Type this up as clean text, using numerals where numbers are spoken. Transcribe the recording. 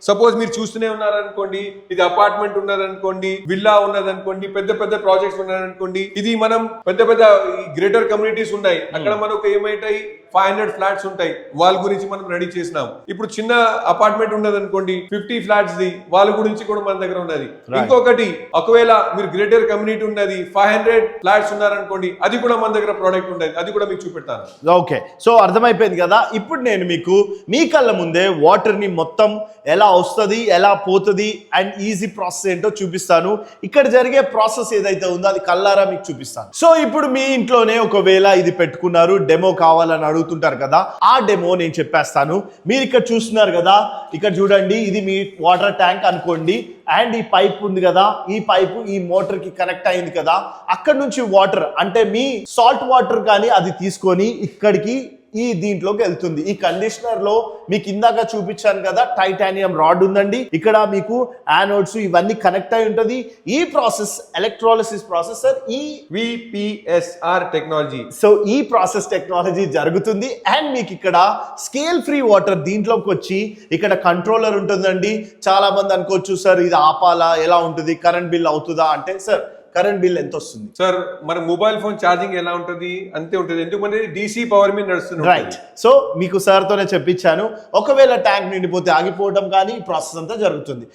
Suppose మీరు చూస్తూనే ఉన్నారనుకోండి, ఇది అపార్ట్మెంట్ ఉన్నదనుకోండి, విల్లా ఉన్నదనుకోండి, పెద్ద పెద్ద ప్రాజెక్ట్స్ ఉన్నారనుకోండి, ఇది మనం పెద్ద పెద్ద గ్రేటర్ కమ్యూనిటీస్ ఉన్నాయి, అక్కడ మనకు ఏమైతాయి 500 ఫ్లాట్స్ ఉంటాయి, వాళ్ళ గురించి మనం రెడీ చేసినాం. ఇప్పుడు చిన్న అపార్ట్మెంట్ ఉన్నదనుకోండి, 50 ఫ్లాట్స్ ది వాళ్ళ గురించి కూడా మన దగ్గర ఉన్నది. ఇంకొకటి ఒకవేళ మీరు గ్రేటర్ కమ్యూనిటీ ఉన్నది 500 ఫ్లాట్స్ ఉన్నారనుకోండి, అది కూడా మన దగ్గర ప్రోడక్ట్ ఉండేది, అది కూడా మీకు చూపెడతాను. ఓకే, సో అర్థమైపోయింది కదా. ఇప్పుడు నేను మీకు మీ కళ్ళ ముందే వాటర్ ని మొత్తం ఎలా వస్తుంది, ఎలా పోతుంది అండ్ ఈజీ ప్రాసెస్ ఏంటో చూపిస్తాను. ఇక్కడ జరిగే ప్రాసెస్ ఏదైతే ఉందో అది కళ్ళారా మీకు చూపిస్తాను. సో ఇప్పుడు మీ ఇంట్లోనే ఒకవేళ ఇది పెట్టుకున్నారు, డెమో కావాలని అడుగుతుంటారు కదా, ఆ డెమో నేను చెప్పేస్తాను. మీరు ఇక్కడ చూస్తున్నారు కదా, ఇక్కడ చూడండి, ఇది మీ వాటర్ ట్యాంక్ అనుకోండి అండ్ ఈ పైప్ ఉంది కదా, ఈ పైపు ఈ మోటార్ కి కనెక్ట్ అయింది కదా, అక్కడ నుంచి వాటర్ అంటే మీ సాల్ట్ వాటర్ కానీ అది తీసుకొని ఇక్కడికి ఈ దీంట్లోకి వెళ్తుంది. ఈ కండిషనర్ లో మీకు ఇందాక చూపించాను కదా, టైటానియం రాడ్ ఉందండి, ఇక్కడ మీకు యానోడ్స్ ఇవన్నీ కనెక్ట్ అయి ఉంటది. ఈ ప్రాసెస్ ఎలక్ట్రాలిసిస్ ప్రాసెస్ ఈ VPSR టెక్నాలజీ. సో ఈ ప్రాసెస్ టెక్నాలజీ జరుగుతుంది అండ్ మీకు ఇక్కడ స్కేల్ ఫ్రీ వాటర్ దీంట్లోకి వచ్చి ఇక్కడ కంట్రోలర్ ఉంటుందండి. చాలా మంది అనుకోవచ్చు, సార్ ఇది ఆపాలా, ఎలా ఉంటుంది, కరెంట్ బిల్ అవుతుందా అంటే, సార్ కరెంట్ బిల్ ఎంత వస్తుంది సార్? మన మొబైల్ ఫోన్ ఛార్జింగ్ ఎలా ఉంటుంది అంతే ఉంటుంది, ఎందుకంటే DC పవర్ మీద నడుస్తుంది. రైట్, సో మీకు సార్ తోనే చెప్పించాను. ఒకవేళ ట్యాంక్ నిండిపోతే ఆగిపోవడం కానీ ఈ ప్రాసెస్ అంతా జరుగుతుంది.